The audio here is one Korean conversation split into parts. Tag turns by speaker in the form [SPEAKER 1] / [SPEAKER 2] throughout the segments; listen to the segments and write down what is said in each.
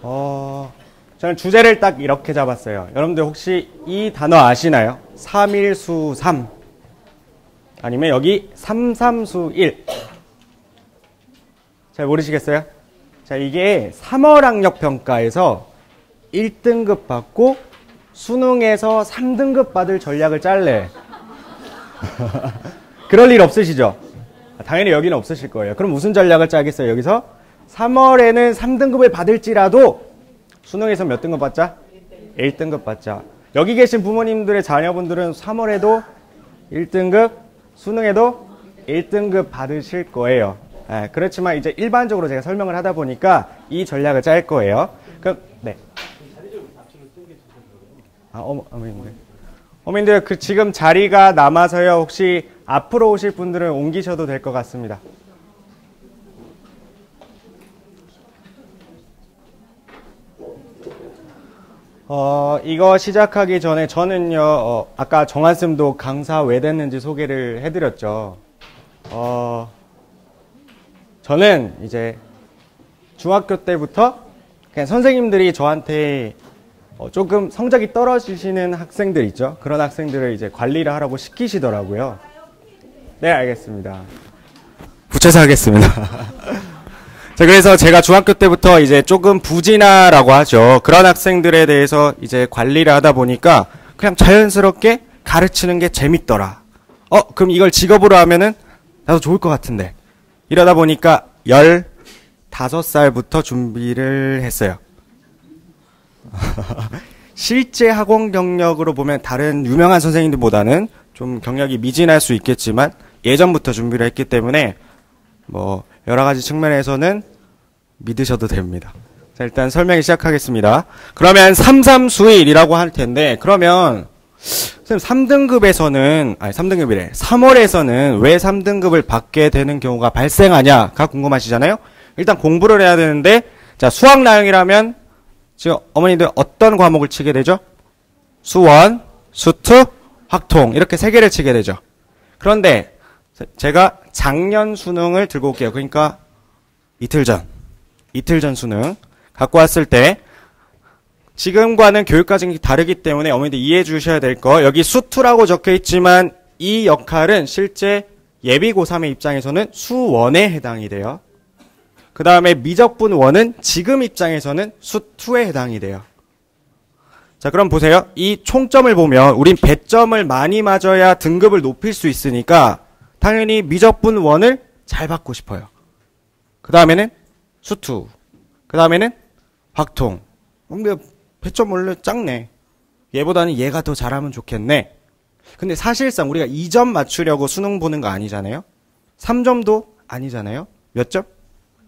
[SPEAKER 1] 저는 주제를 딱 이렇게 잡았어요. 여러분들 혹시 이 단어 아시나요? 3일수 3. 아니면 여기 3삼수 1. 잘 모르시겠어요? 자, 이게 3월 학력 평가에서 1등급 받고 수능에서 3등급 받을 전략을 짤래. 그럴 일 없으시죠? 당연히 여기는 없으실 거예요. 그럼 무슨 전략을 짜겠어요? 여기서 3월에는 3등급을 받을지라도 수능에서 몇 등급 받자? 1등급 받자. 여기 계신 부모님들의 자녀분들은 3월에도 1등급, 수능에도 1등급 받으실 거예요. 그렇지만 이제 일반적으로 제가 설명을 하다 보니까 이 전략을 짤 거예요. 그럼, 네. 어머님들, 지금 자리가 남아서요. 혹시 앞으로 오실 분들은 옮기셔도 될 것 같습니다. 이거 시작하기 전에 저는요, 아까 정한쌤도 강사 왜 됐는지 소개를 해드렸죠. 저는 이제 중학교 때부터 그냥 선생님들이 저한테 조금 성적이 떨어지시는 학생들 있죠. 그런 학생들을 이제 관리를 하라고 시키시더라고요. 네, 알겠습니다. 부채서 하겠습니다. 자, 그래서 제가 중학교 때부터 이제 조금 부진하라고 하죠. 그런 학생들에 대해서 이제 관리를 하다 보니까 그냥 자연스럽게 가르치는 게 재밌더라. 그럼 이걸 직업으로 하면은 나도 좋을 것 같은데. 이러다 보니까 15살부터 준비를 했어요. 실제 학원 경력으로 보면 다른 유명한 선생님들보다는 좀 경력이 미진할 수 있겠지만 예전부터 준비를 했기 때문에 뭐 여러 가지 측면에서는 믿으셔도 됩니다. 자, 일단 설명을 시작하겠습니다. 그러면 3삼수일이라고 할 텐데, 그러면 선생님 3등급에서는 3월에서는 왜 3등급을 받게 되는 경우가 발생하냐가 궁금하시잖아요. 일단 공부를 해야 되는데, 자, 수학 나영이라면 지금 어머니들 어떤 과목을 치게 되죠? 수원, 수투, 확통 이렇게 세 개를 치게 되죠. 그런데 제가 작년 수능을 들고 올게요. 그러니까 이틀 전 수능 갖고 왔을 때 지금과는 교육과정이 다르기 때문에 어머니들 이해해 주셔야 될 거, 여기 수투라고 적혀 있지만 이 역할은 실제 예비 고3의 입장에서는 수원에 해당이 돼요. 그 다음에 미적분 원은 지금 입장에서는 수2에 해당이 돼요. 자, 그럼 보세요. 이 총점을 보면 우린 배점을 많이 맞아야 등급을 높일 수 있으니까 당연히 미적분 원을 잘 받고 싶어요. 그 다음에는 수2. 그 다음에는 확통. 배점 원래 작네. 얘보다는 얘가 더 잘하면 좋겠네. 근데 사실상 우리가 2점 맞추려고 수능 보는 거 아니잖아요. 3점도 아니잖아요. 몇 점?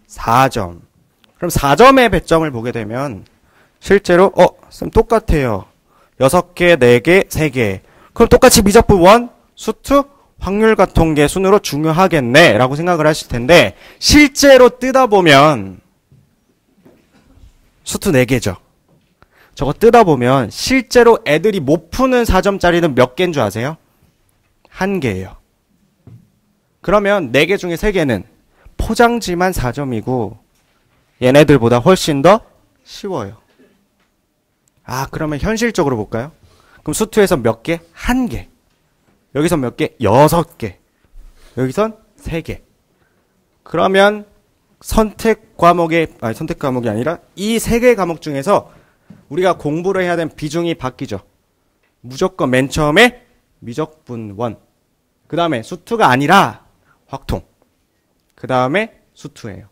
[SPEAKER 1] 4점. 그럼 4점의 배점을 보게 되면 실제로 쌤 똑같아요. 6개, 4개, 3개. 그럼 똑같이 미적분 1, 수2, 확률과 통계 순으로 중요하겠네 라고 생각을 하실 텐데 실제로 뜯어보면 수2 4개죠. 저거 뜯어보면 실제로 애들이 못 푸는 4점짜리는 몇 개인 줄 아세요? 1개예요. 그러면 4개 중에 3개는 포장지만 4점이고 얘네들보다 훨씬 더 쉬워요. 그러면 현실적으로 볼까요? 그럼 수2에서 몇 개? 1개. 여기선 몇 개? 6개. 여기선 3개. 그러면 선택 과목이 아니라 이 3개 과목 중에서 우리가 공부를 해야 되는 비중이 바뀌죠. 무조건 맨 처음에 미적분 1. 그 다음에 수2가 아니라 확통. 그 다음에 수2예요.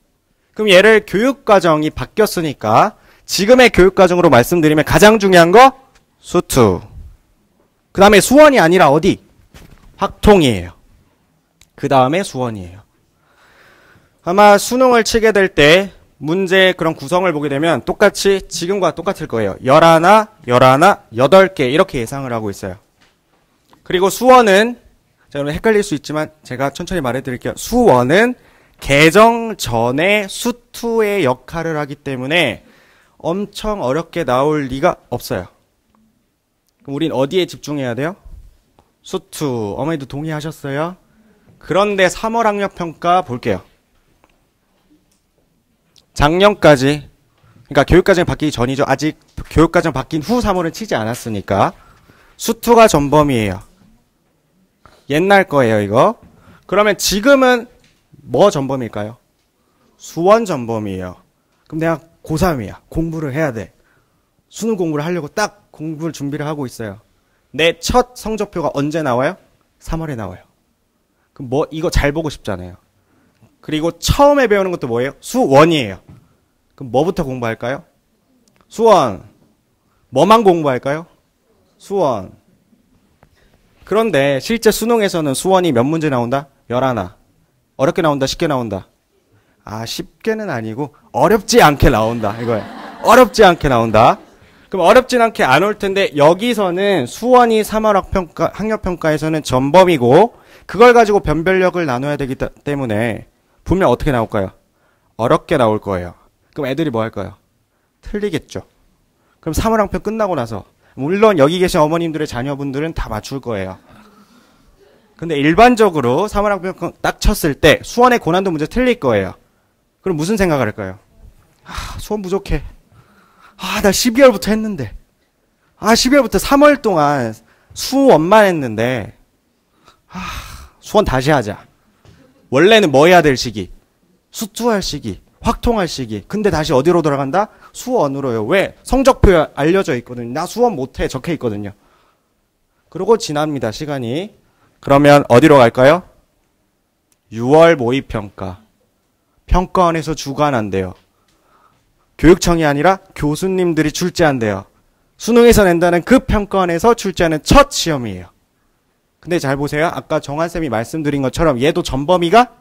[SPEAKER 1] 그럼 얘를 교육과정이 바뀌었으니까 지금의 교육과정으로 말씀드리면 가장 중요한 거 수2. 그 다음에 수원이 아니라 어디? 확통이에요. 그 다음에 수원이에요. 아마 수능을 치게 될 때 문제 그런 구성을 보게 되면 똑같이 지금과 똑같을 거예요. 11, 8개 이렇게 예상을 하고 있어요. 그리고 수원은 자, 여러분 헷갈릴 수 있지만 제가 천천히 말해드릴게요. 수원은 개정 전에 수2의 역할을 하기 때문에 엄청 어렵게 나올 리가 없어요. 그럼 우린 어디에 집중해야 돼요? 수2. 어머니도 동의하셨어요? 그런데 3월 학력평가 볼게요. 작년까지 그러니까 교육과정 바뀌기 전이죠. 아직 교육과정 바뀐 후 3월은 치지 않았으니까. 수2가 전범이에요. 옛날 거예요, 이거. 그러면 지금은 뭐 전범일까요? 수원 전범이에요. 그럼 내가 고3이야. 공부를 해야 돼. 수능 공부를 하려고 딱 공부를 준비를 하고 있어요. 내 첫 성적표가 언제 나와요? 3월에 나와요. 그럼 뭐 이거 잘 보고 싶잖아요. 그리고 처음에 배우는 것도 뭐예요? 수원이에요. 그럼 뭐부터 공부할까요? 수원. 뭐만 공부할까요? 수원. 그런데 실제 수능에서는 수원이 몇 문제 나온다? 11. 어렵게 나온다? 쉽게 나온다? 아, 쉽게는 아니고 어렵지 않게 나온다. 이거예요. 어렵지 않게 나온다. 그럼 어렵진 않게 안 올 텐데 여기서는 수원이 3월 학력평가에서는 전범이고 그걸 가지고 변별력을 나눠야 되기 때문에 분명 어떻게 나올까요? 어렵게 나올 거예요. 그럼 애들이 뭐 할까요? 틀리겠죠. 그럼 3월 학평 끝나고 나서 물론 여기 계신 어머님들의 자녀분들은 다 맞출 거예요. 근데 일반적으로 3월 학평 딱 쳤을 때 수원의 고난도 문제 틀릴 거예요. 그럼 무슨 생각을 할까요? 아, 수원 부족해. 아, 나 12월부터 했는데. 아, 12월부터 3월 동안 수원만 했는데. 아, 수원 다시 하자. 원래는 뭐 해야 될 시기? 수투할 시기. 확통할 시기. 근데 다시 어디로 돌아간다? 수원으로요. 왜? 성적표에 알려져 있거든요. 나 수원 못해. 적혀 있거든요. 그러고 지납니다. 시간이. 그러면 어디로 갈까요? 6월 모의평가. 평가원에서 주관한대요. 교육청이 아니라 교수님들이 출제한대요. 수능에서 낸다는 그 평가원에서 출제하는 첫 시험이에요. 근데 잘 보세요. 아까 정한쌤이 말씀드린 것처럼 얘도 전범위가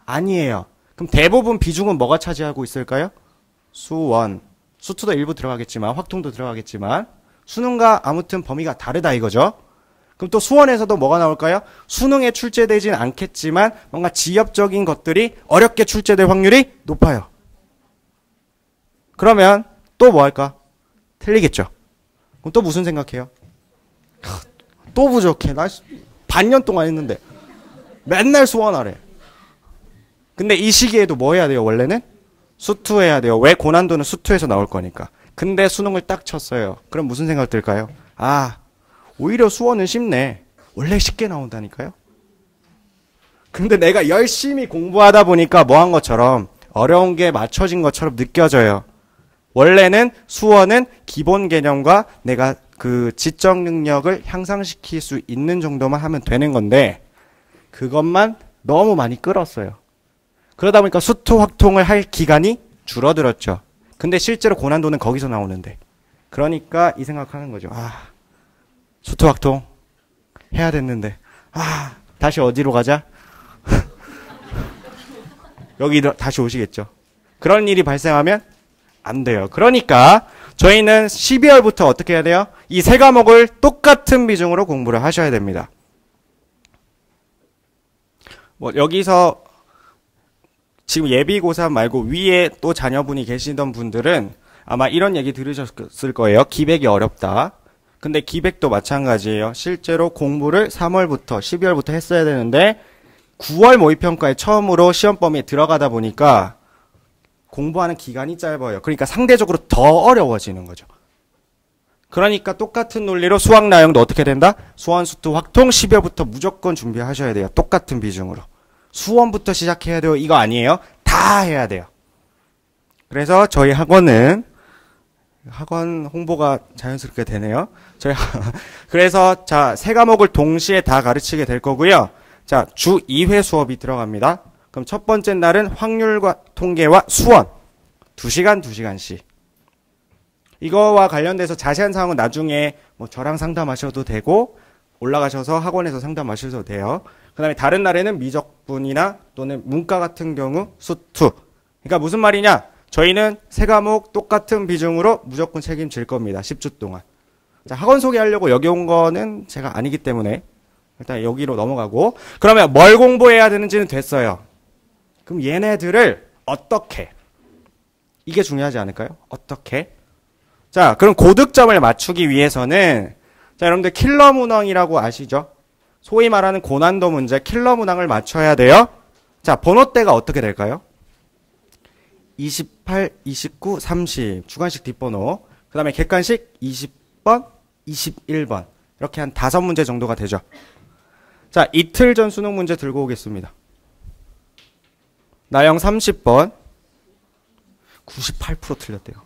[SPEAKER 1] 아니에요. 그럼 대부분 비중은 뭐가 차지하고 있을까요? 수원. 수투도 일부 들어가겠지만 확통도 들어가겠지만 수능과 아무튼 범위가 다르다 이거죠. 그럼 또 수원에서도 뭐가 나올까요? 수능에 출제되진 않겠지만 뭔가 지엽적인 것들이 어렵게 출제될 확률이 높아요. 그러면 또 뭐 할까? 틀리겠죠. 그럼 또 무슨 생각해요? 또 부족해. 나 반년 동안 했는데 맨날 수원하래. 근데 이 시기에도 뭐 해야 돼요? 원래는 수투 해야 돼요. 왜? 고난도는 수투에서 나올 거니까. 근데 수능을 딱 쳤어요. 그럼 무슨 생각 들까요? 아, 오히려 수원은 쉽네. 원래 쉽게 나온다니까요. 근데 내가 열심히 공부하다 보니까 뭐 한 것처럼 어려운 게 맞춰진 것처럼 느껴져요. 원래는 수원은 기본 개념과 내가 그 지적 능력을 향상시킬 수 있는 정도만 하면 되는 건데 그것만 너무 많이 끌었어요. 그러다 보니까 수투 확통을 할 기간이 줄어들었죠. 근데 실제로 고난도는 거기서 나오는데 그러니까 이 생각하는 거죠. 아, 수투 확통 해야 됐는데 아, 다시 어디로 가자? 여기 다시 오시겠죠. 그런 일이 발생하면 안 돼요. 그러니까 저희는 12월부터 어떻게 해야 돼요? 이 세 과목을 똑같은 비중으로 공부를 하셔야 됩니다. 뭐 여기서 지금 예비 고3 말고 위에 또 자녀분이 계시던 분들은 아마 이런 얘기 들으셨을 거예요. 기백이 어렵다. 근데 기백도 마찬가지예요. 실제로 공부를 3월부터 12월부터 했어야 되는데 9월 모의평가에 처음으로 시험 범위에 들어가다 보니까 공부하는 기간이 짧아요. 그러니까 상대적으로 더 어려워지는 거죠. 그러니까 똑같은 논리로 수학 나형도 어떻게 된다? 수원, 수투, 확통 10월부터 무조건 준비하셔야 돼요. 똑같은 비중으로. 수원부터 시작해야 돼요. 이거 아니에요. 다 해야 돼요. 그래서 저희 학원은 학원 홍보가 자연스럽게 되네요. 그래서 자, 세 과목을 동시에 다 가르치게 될 거고요. 자, 주 2회 수업이 들어갑니다. 그럼 첫 번째 날은 확률과 통계와 수원 2시간 2시간씩. 이거와 관련돼서 자세한 사항은 나중에 뭐 저랑 상담하셔도 되고 올라가셔서 학원에서 상담하셔도 돼요. 그 다음에 다른 날에는 미적분이나 또는 문과 같은 경우 수투. 그러니까 무슨 말이냐? 저희는 세 과목 똑같은 비중으로 무조건 책임질 겁니다. 10주 동안. 자, 학원 소개하려고 여기 온 거는 제가 아니기 때문에 일단 여기로 넘어가고 그러면 뭘 공부해야 되는지는 됐어요. 그럼 얘네들을 어떻게? 이게 중요하지 않을까요? 어떻게? 자, 그럼 고득점을 맞추기 위해서는 자, 여러분들 킬러 문항이라고 아시죠? 소위 말하는 고난도 문제 킬러 문항을 맞춰야 돼요. 자, 번호대가 어떻게 될까요? 28, 29, 30 주관식 뒷번호, 그 다음에 객관식 20번, 21번 이렇게 한 5문제 정도가 되죠. 자, 이틀 전 수능 문제 들고 오겠습니다. 나영 30번 98% 틀렸대요.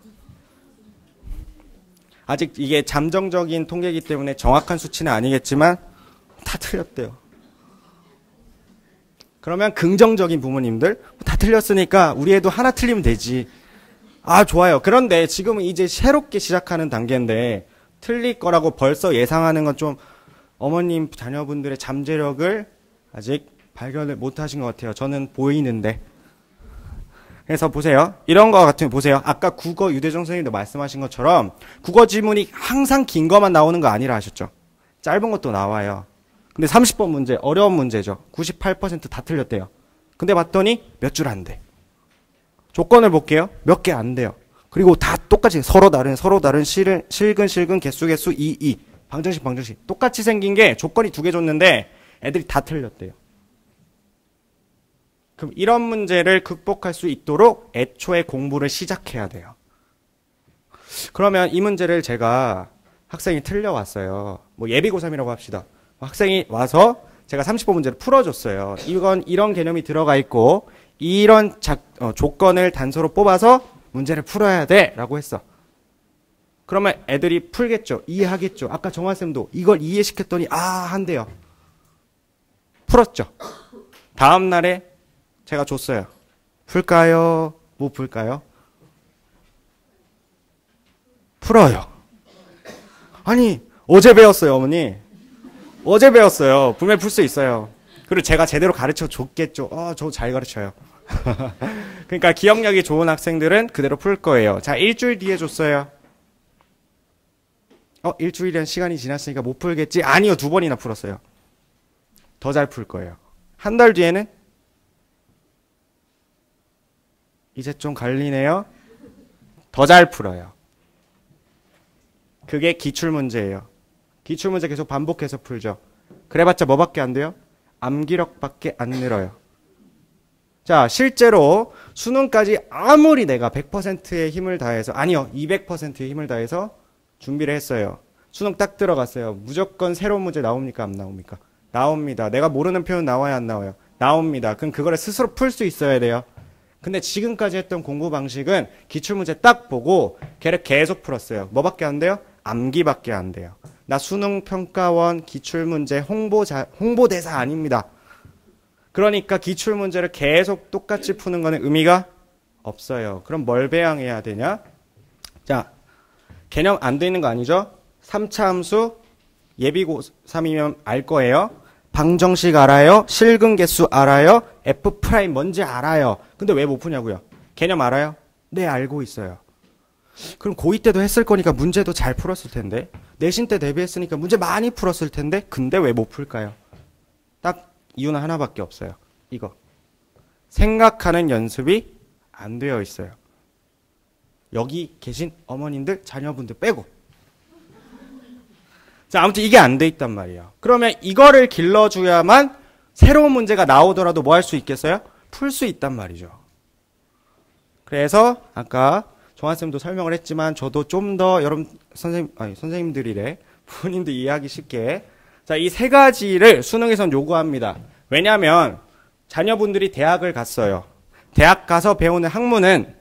[SPEAKER 1] 아직 이게 잠정적인 통계이기 때문에 정확한 수치는 아니겠지만 다 틀렸대요. 그러면 긍정적인 부모님들 다 틀렸으니까 우리 애도 하나 틀리면 되지. 아, 좋아요. 그런데 지금은 이제 새롭게 시작하는 단계인데 틀릴 거라고 벌써 예상하는 건 좀 어머님 자녀분들의 잠재력을 아직 발견을 못 하신 것 같아요. 저는 보이는데. 그래서 보세요. 이런 거 같으면 보세요. 아까 국어 유대정 선생님도 말씀하신 것처럼 국어 지문이 항상 긴 것만 나오는 거 아니라 하셨죠. 짧은 것도 나와요. 근데 30번 문제 어려운 문제죠. 98% 다 틀렸대요. 근데 봤더니 몇 줄 안 돼. 조건을 볼게요. 몇 개 안 돼요. 그리고 다 똑같이 서로 다른 실근 개수 2 방정식 똑같이 생긴 게 조건이 2개 줬는데 애들이 다 틀렸대요. 그럼 이런 문제를 극복할 수 있도록 애초에 공부를 시작해야 돼요. 그러면 이 문제를 제가 학생이 틀려왔어요. 뭐 예비고3이라고 합시다. 학생이 와서 제가 30번 문제를 풀어줬어요. 이건 이런 개념이 들어가 있고 이런 조건을 단서로 뽑아서 문제를 풀어야 돼 라고 했어. 그러면 애들이 풀겠죠. 이해하겠죠. 아까 정화쌤도 이걸 이해시켰더니 한대요. 풀었죠. 다음 날에 제가 줬어요. 풀까요? 못 풀까요? 풀어요. 아니 어제 배웠어요 어머니. 어제 배웠어요. 분명히 풀 수 있어요. 그리고 제가 제대로 가르쳐 줬겠죠. 저 잘 가르쳐요. 그러니까 기억력이 좋은 학생들은 그대로 풀 거예요. 자, 일주일 뒤에 줬어요. 일주일이란 시간이 지났으니까 못 풀겠지? 아니요, 2번이나 풀었어요. 더 잘 풀 거예요. 한 달 뒤에는 이제 좀 갈리네요. 더 잘 풀어요. 그게 기출문제예요. 기출문제 계속 반복해서 풀죠. 그래봤자 뭐밖에 안 돼요? 암기력밖에 안 늘어요. 자, 실제로 수능까지 아무리 내가 100%의 힘을 다해서, 아니요, 200%의 힘을 다해서 준비를 했어요. 수능 딱 들어갔어요. 무조건 새로운 문제 나옵니까? 안 나옵니까? 나옵니다. 내가 모르는 표현 나와야 안 나와요? 나옵니다. 그럼 그거를 스스로 풀 수 있어야 돼요. 근데 지금까지 했던 공부 방식은 기출문제 딱 보고 걔를 계속 풀었어요. 뭐밖에 안 돼요? 암기밖에 안 돼요. 나 수능평가원 기출문제 홍보대사 아닙니다. 그러니까 기출문제를 계속 똑같이 푸는 거는 의미가 없어요. 그럼 뭘 배양해야 되냐? 자, 개념 안 돼 있는 거 아니죠? 3차 함수 예비고 3이면 알 거예요. 방정식 알아요. 실근 개수 알아요. F 프라임 뭔지 알아요. 근데 왜 못 푸냐고요? 개념 알아요? 네, 알고 있어요. 그럼 고2 때도 했을 거니까 문제도 잘 풀었을 텐데, 내신 때 대비했으니까 문제 많이 풀었을 텐데, 근데 왜 못 풀까요? 딱 이유는 하나밖에 없어요. 이거. 생각하는 연습이 안 되어 있어요. 여기 계신 어머님들, 자녀분들 빼고. 자, 아무튼 이게 안 돼 있단 말이에요. 그러면 이거를 길러줘야만 새로운 문제가 나오더라도 뭐 할 수 있겠어요? 풀 수 있단 말이죠. 그래서 아까 정한쌤도 설명을 했지만 저도 좀 더 여러분 선생님들이래. 부모님들 이해하기 쉽게. 자, 이 3가지를 수능에선 요구합니다. 왜냐하면 자녀분들이 대학을 갔어요. 대학 가서 배우는 학문은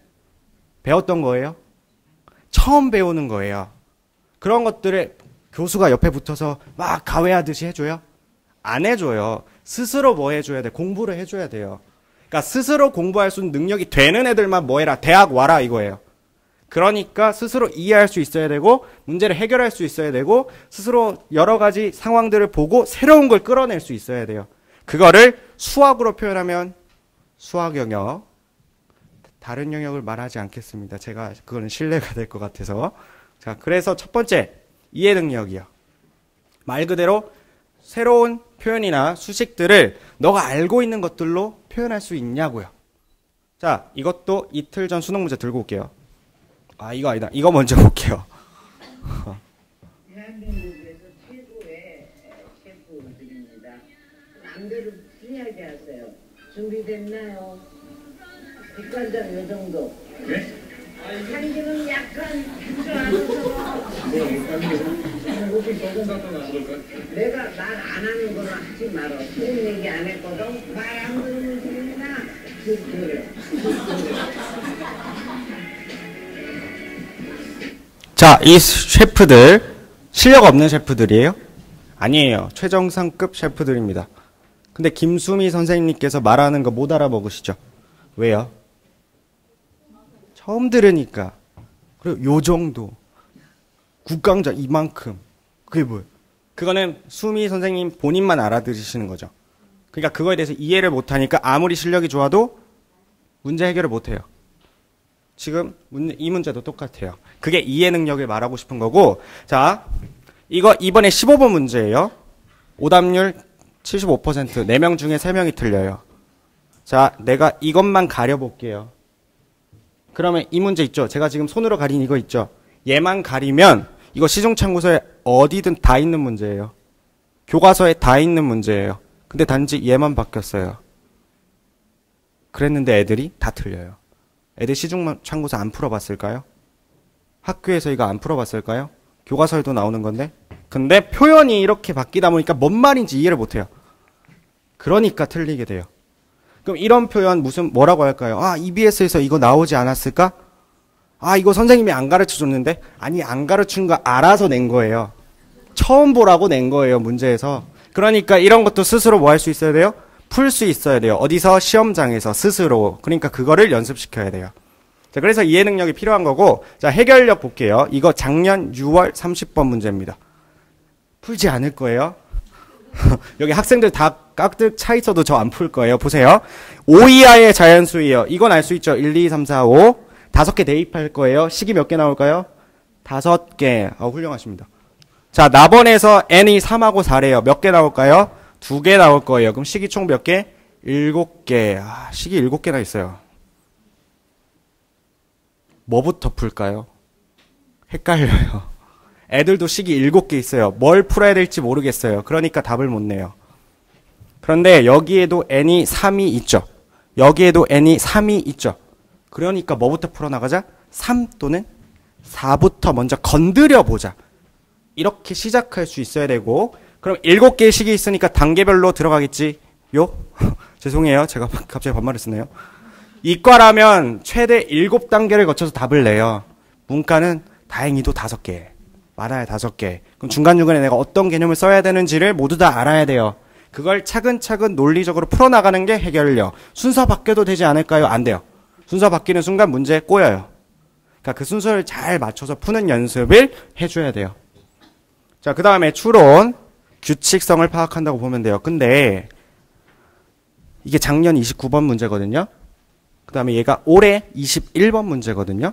[SPEAKER 1] 배웠던 거예요? 처음 배우는 거예요. 그런 것들을 교수가 옆에 붙어서 막 가외하듯이 해줘요? 안 해줘요. 스스로 뭐 해줘야 돼? 공부를 해줘야 돼요. 그러니까 스스로 공부할 수 있는 능력이 되는 애들만 뭐 해라? 대학 와라 이거예요. 그러니까 스스로 이해할 수 있어야 되고 문제를 해결할 수 있어야 되고 스스로 여러 가지 상황들을 보고 새로운 걸 끌어낼 수 있어야 돼요. 그거를 수학으로 표현하면 수학 영역, 다른 영역을 말하지 않겠습니다. 제가 그거는 신뢰가 될 것 같아서. 자, 그래서 첫 번째 이해 능력이요. 말 그대로 새로운 표현이나 수식들을 너가 알고 있는 것들로 표현할 수 있냐고요. 자, 이것도 이틀 전 수능 문제 들고 올게요. 이거 아니다. 이거 먼저 볼게요.
[SPEAKER 2] 대한민국에서 최고의 셰프들입니다. 남들을 불리하게 하세요. 준비됐나요? 뒷간장 요 정도.
[SPEAKER 3] 네?
[SPEAKER 2] 한기는 약간 주저앉아서
[SPEAKER 3] 혹시 조금 갖다 놔둘까?
[SPEAKER 2] 내가 말 안 하는 거는 하지 말어. 소금 얘기 안 했거든. 말 안 들으면 소금이나 그래.
[SPEAKER 1] 자, 이 셰프들 실력 없는 셰프들이에요? 아니에요. 최정상급 셰프들입니다. 근데 김수미 선생님께서 말하는 거 못 알아먹으시죠? 왜요? 처음 들으니까. 그리고 요 정도. 국강자 이만큼. 그게 뭐예요? 그거는 수미 선생님 본인만 알아들으시는 거죠. 그러니까 그거에 대해서 이해를 못하니까 아무리 실력이 좋아도 문제 해결을 못해요. 지금 이 문제도 똑같아요. 그게 이해 능력을 말하고 싶은 거고. 자, 이거 이번에 15번 문제예요. 오답률 75%. 4명 중에 3명이 틀려요. 자, 내가 이것만 가려볼게요. 그러면 이 문제 있죠? 제가 지금 손으로 가린 이거 있죠? 얘만 가리면 이거 시중참고서에 어디든 다 있는 문제예요. 교과서에 다 있는 문제예요. 근데 단지 얘만 바뀌었어요. 그랬는데 애들이 다 틀려요. 애들 시중참고서 안 풀어봤을까요? 학교에서 이거 안 풀어봤을까요? 교과서에도 나오는 건데. 근데 표현이 이렇게 바뀌다 보니까 뭔 말인지 이해를 못해요. 그러니까 틀리게 돼요. 그럼 이런 표현 뭐라고 할까요? 아, EBS에서 이거 나오지 않았을까? 아, 이거 선생님이 안 가르쳐줬는데? 아니, 안 가르친 거 알아서 낸 거예요. 처음 보라고 낸 거예요, 문제에서. 그러니까 이런 것도 스스로 뭐 할 수 있어야 돼요? 풀 수 있어야 돼요. 어디서? 시험장에서 스스로. 그러니까 그거를 연습시켜야 돼요. 자, 그래서 이해 능력이 필요한 거고. 자, 해결력 볼게요. 이거 작년 6월 30번 문제입니다. 풀지 않을 거예요. 여기 학생들 다 깍둑 차 있어도 저 안 풀 거예요. 보세요. 5 이하의 자연수예요. 이건 알 수 있죠. 1, 2, 3, 4, 5. 5개 대입할 거예요. 식이 몇 개 나올까요? 5개. 훌륭하십니다. 자, 나번에서 n이 3하고 4래요. 몇 개 나올까요? 2개 나올 거예요. 그럼 식이 총 몇 개? 7개. 아, 식이 7개나 있어요. 뭐부터 풀까요? 헷갈려요. 애들도 식이 7개 있어요. 뭘 풀어야 될지 모르겠어요. 그러니까 답을 못 내요. 그런데 여기에도 n이 3이 있죠. 여기에도 n이 3이 있죠. 그러니까 뭐부터 풀어나가자? 3 또는 4부터 먼저 건드려 보자. 이렇게 시작할 수 있어야 되고, 그럼 7개의 식이 있으니까 단계별로 들어가겠지? 죄송해요. 제가 갑자기 반말을 쓰네요. 이과라면 최대 7단계를 거쳐서 답을 내요. 문과는 다행히도 5개. 많아야 5개. 그럼 중간중간에 내가 어떤 개념을 써야 되는지를 모두 다 알아야 돼요. 그걸 차근차근 논리적으로 풀어나가는 게 해결력. 순서 바뀌어도 되지 않을까요? 안 돼요. 순서 바뀌는 순간 문제에 꼬여요. 그러니까 그 순서를 잘 맞춰서 푸는 연습을 해줘야 돼요. 자, 그 다음에 추론. 규칙성을 파악한다고 보면 돼요. 근데 이게 작년 29번 문제거든요. 그 다음에 얘가 올해 21번 문제거든요.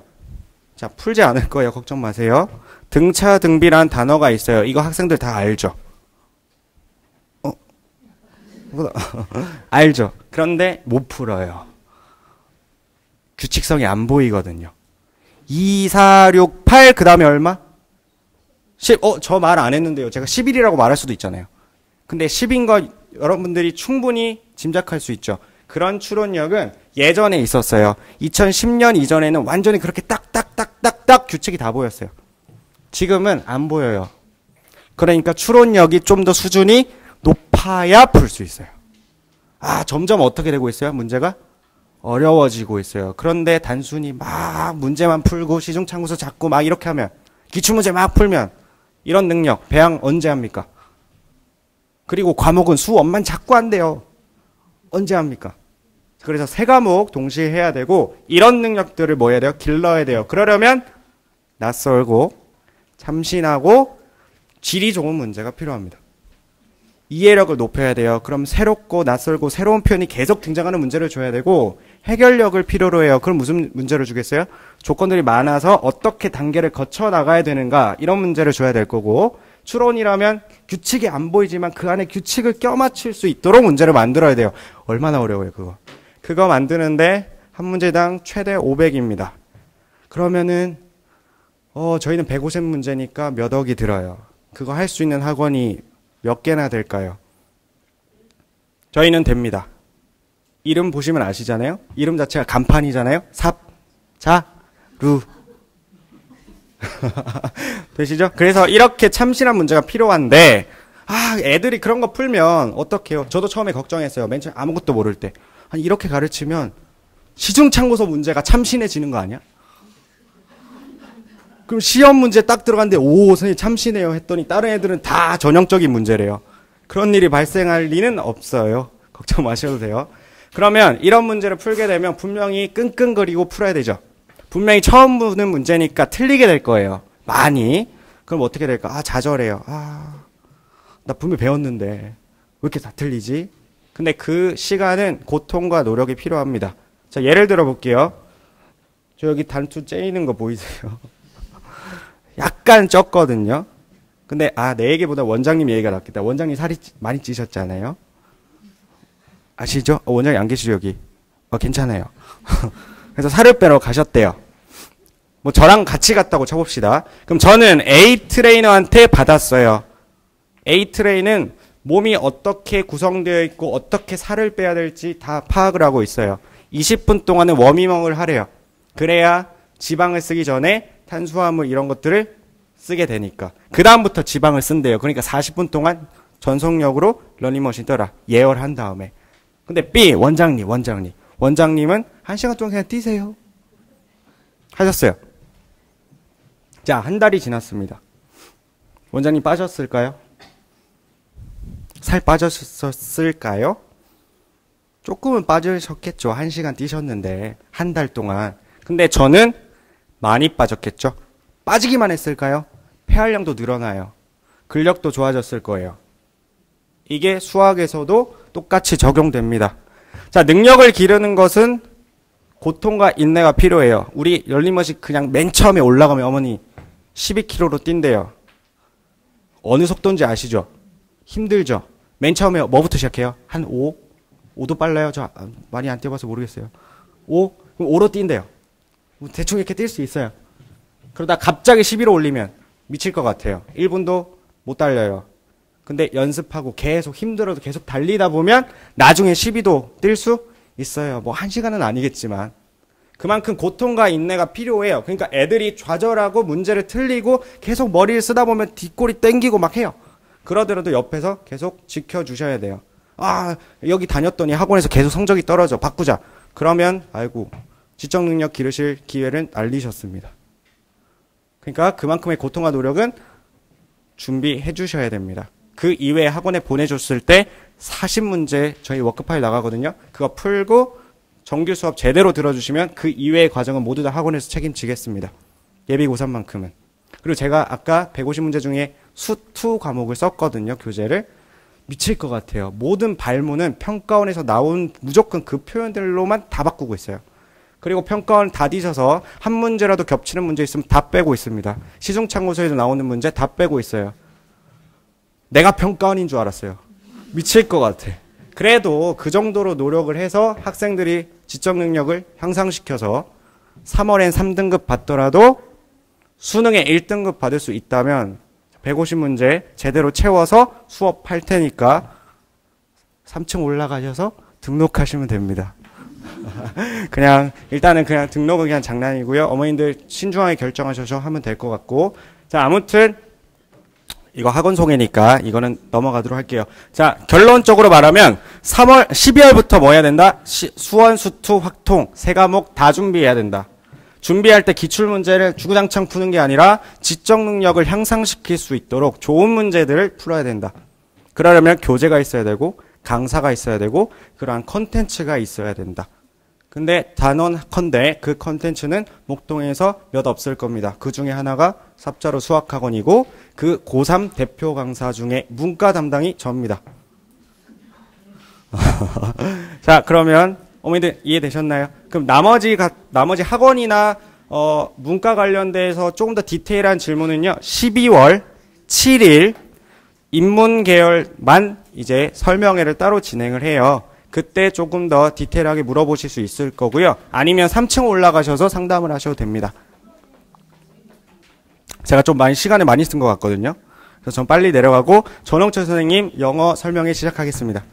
[SPEAKER 1] 자, 풀지 않을 거예요. 걱정 마세요. 등차, 등비란 단어가 있어요. 이거 학생들 다 알죠? 알죠? 그런데 못 풀어요. 규칙성이 안 보이거든요. 2, 4, 6, 8, 그 다음에 얼마? 10, 저 말 안 했는데요. 제가 11이라고 말할 수도 있잖아요. 근데 10인 거 여러분들이 충분히 짐작할 수 있죠. 그런 추론력은 예전에 있었어요. 2010년 이전에는 완전히 그렇게 딱딱딱딱딱 규칙이 다 보였어요. 지금은 안 보여요. 그러니까 추론력이 좀 더 수준이 높아야 풀 수 있어요. 아, 점점 어떻게 되고 있어요? 문제가 어려워지고 있어요. 그런데 단순히 막 문제만 풀고 시중참고서 잡고 막 이렇게 하면, 기출문제 막 풀면 이런 능력 배양 언제 합니까? 그리고 과목은 수업만 자꾸 한대요. 언제 합니까? 그래서 3과목 동시에 해야 되고, 이런 능력들을 뭐 해야 돼요? 길러야 돼요. 그러려면 낯설고 참신하고 질이 좋은 문제가 필요합니다. 이해력을 높여야 돼요. 그럼 새롭고 낯설고 새로운 표현이 계속 등장하는 문제를 줘야 되고, 해결력을 필요로 해요. 그럼 무슨 문제를 주겠어요? 조건들이 많아서 어떻게 단계를 거쳐 나가야 되는가, 이런 문제를 줘야 될 거고, 추론이라면 규칙이 안 보이지만 그 안에 규칙을 껴맞출 수 있도록 문제를 만들어야 돼요. 얼마나 어려워요, 그거. 그거 만드는데 한 문제당 최대 500입니다. 그러면은 저희는 150 문제니까 몇 억이 들어요. 그거 할 수 있는 학원이 몇 개나 될까요? 저희는 됩니다. 이름 보시면 아시잖아요. 이름 자체가 간판이잖아요. 삽, 자, 루. 되시죠? 그래서 이렇게 참신한 문제가 필요한데 애들이 그런 거 풀면 어떡해요? 저도 처음에 걱정했어요. 맨 처음에 아무것도 모를 때. 아니 이렇게 가르치면 시중창고서 문제가 참신해지는 거 아니야? 그럼 시험 문제 딱 들어갔는데 오 선생님 참신해요 했더니 다른 애들은 다 전형적인 문제래요. 그런 일이 발생할 리는 없어요. 걱정 마셔도 돼요. 그러면 이런 문제를 풀게 되면 분명히 끙끙거리고 풀어야 되죠. 분명히 처음 보는 문제니까 틀리게 될 거예요. 많이. 그럼 어떻게 될까? 좌절해요. 나 분명히 배웠는데 왜 이렇게 다 틀리지? 근데 그 시간은 고통과 노력이 필요합니다. 자, 예를 들어 볼게요. 저 여기 단추 째이는 거 보이세요? 약간 쪘거든요. 근데 내 얘기보다 원장님 얘기가 낫겠다. 원장님 살이 많이 찌셨잖아요. 아시죠? 원장님 안 계시죠 여기? 괜찮아요. 그래서 살을 빼러 가셨대요. 뭐 저랑 같이 갔다고 쳐봅시다. 그럼 저는 A 트레이너한테 받았어요. A 트레이는 몸이 어떻게 구성되어 있고 어떻게 살을 빼야 될지 다 파악을 하고 있어요. 20분 동안은 워밍업을 하래요. 그래야 지방을 쓰기 전에 탄수화물 이런 것들을 쓰게 되니까. 그 다음부터 지방을 쓴대요. 그러니까 40분 동안 전속력으로 러닝머신 떠라. 예열한 다음에. 근데 B 원장님은 1시간 동안 그냥 뛰세요. 하셨어요. 자, 한 달이 지났습니다. 원장님 빠졌을까요? 살 빠졌었을까요? 조금은 빠지셨겠죠. 1시간 뛰셨는데 한 달 동안. 근데 저는 많이 빠졌겠죠. 빠지기만 했을까요? 폐활량도 늘어나요. 근력도 좋아졌을 거예요. 이게 수학에서도 똑같이 적용됩니다. 자, 능력을 기르는 것은 고통과 인내가 필요해요. 우리 런닝머신 그냥 맨 처음에 올라가면 어머니 12km로 뛴대요. 어느 속도인지 아시죠? 힘들죠? 맨 처음에 뭐부터 시작해요? 한 5? 5도 빨라요? 저 많이 안 뛰어봐서 모르겠어요. 5? 그럼 5로 뛴대요. 대충 이렇게 뛸 수 있어요. 그러다 갑자기 11로 올리면 미칠 것 같아요. 1분도 못 달려요. 근데 연습하고 계속 힘들어도 계속 달리다 보면 나중에 12도 뛸 수 있어요. 뭐 1시간은 아니겠지만. 그만큼 고통과 인내가 필요해요. 그러니까 애들이 좌절하고 문제를 틀리고 계속 머리를 쓰다 보면 뒷골이 땡기고 막 해요. 그러더라도 옆에서 계속 지켜주셔야 돼요. 여기 다녔더니 학원에서 계속 성적이 떨어져. 바꾸자. 그러면 아이고 지적 능력 기르실 기회를 날리셨습니다. 그러니까 그만큼의 고통과 노력은 준비해 주셔야 됩니다. 그 이외에 학원에 보내줬을 때 40문제 저희 워크파일 나가거든요. 그거 풀고 정규 수업 제대로 들어주시면 그 이외의 과정은 모두 다 학원에서 책임지겠습니다. 예비 고3만큼은. 그리고 제가 아까 150문제 중에 수2 과목을 썼거든요. 교재를. 미칠 것 같아요. 모든 발문은 평가원에서 나온 무조건 그 표현들로만 다 바꾸고 있어요. 그리고 평가원 다 뒤져서 한 문제라도 겹치는 문제 있으면 다 빼고 있습니다. 시중창고서에도 나오는 문제 다 빼고 있어요. 내가 평가원인 줄 알았어요. 미칠 것 같아. 그래도 그 정도로 노력을 해서 학생들이 지적 능력을 향상시켜서 3월엔 3등급 받더라도 수능에 1등급 받을 수 있다면 150문제 제대로 채워서 수업할 테니까 3층 올라가셔서 등록하시면 됩니다. 일단은 그냥 등록은 그냥 장난이고요. 어머님들 신중하게 결정하셔서 하면 될 것 같고. 자, 아무튼 이거 학원 소개니까 이거는 넘어가도록 할게요. 자, 결론적으로 말하면 12월부터 뭐 해야 된다? 수원, 수투, 확통 3과목 다 준비해야 된다. 준비할 때 기출문제를 주구장창 푸는 게 아니라 지적 능력을 향상시킬 수 있도록 좋은 문제들을 풀어야 된다. 그러려면 교재가 있어야 되고 강사가 있어야 되고 그러한 컨텐츠가 있어야 된다. 근데 단언컨대 그 컨텐츠는 목동에서 몇 없을 겁니다. 그 중에 하나가 삽자루 수학학원이고 그 고3 대표 강사 중에 문과 담당이 저입니다. 자, 그러면 어머니들 이해되셨나요? 그럼 나머지 학원이나 문과 관련돼서 조금 더 디테일한 질문은요. 12월 7일 인문 계열만 이제 설명회를 따로 진행을 해요. 그때 조금 더 디테일하게 물어보실 수 있을 거고요. 아니면 3층 올라가셔서 상담을 하셔도 됩니다. 제가 좀 시간을 많이 쓴 것 같거든요. 그래서 전 빨리 내려가고 전홍철 선생님 영어 설명회 시작하겠습니다.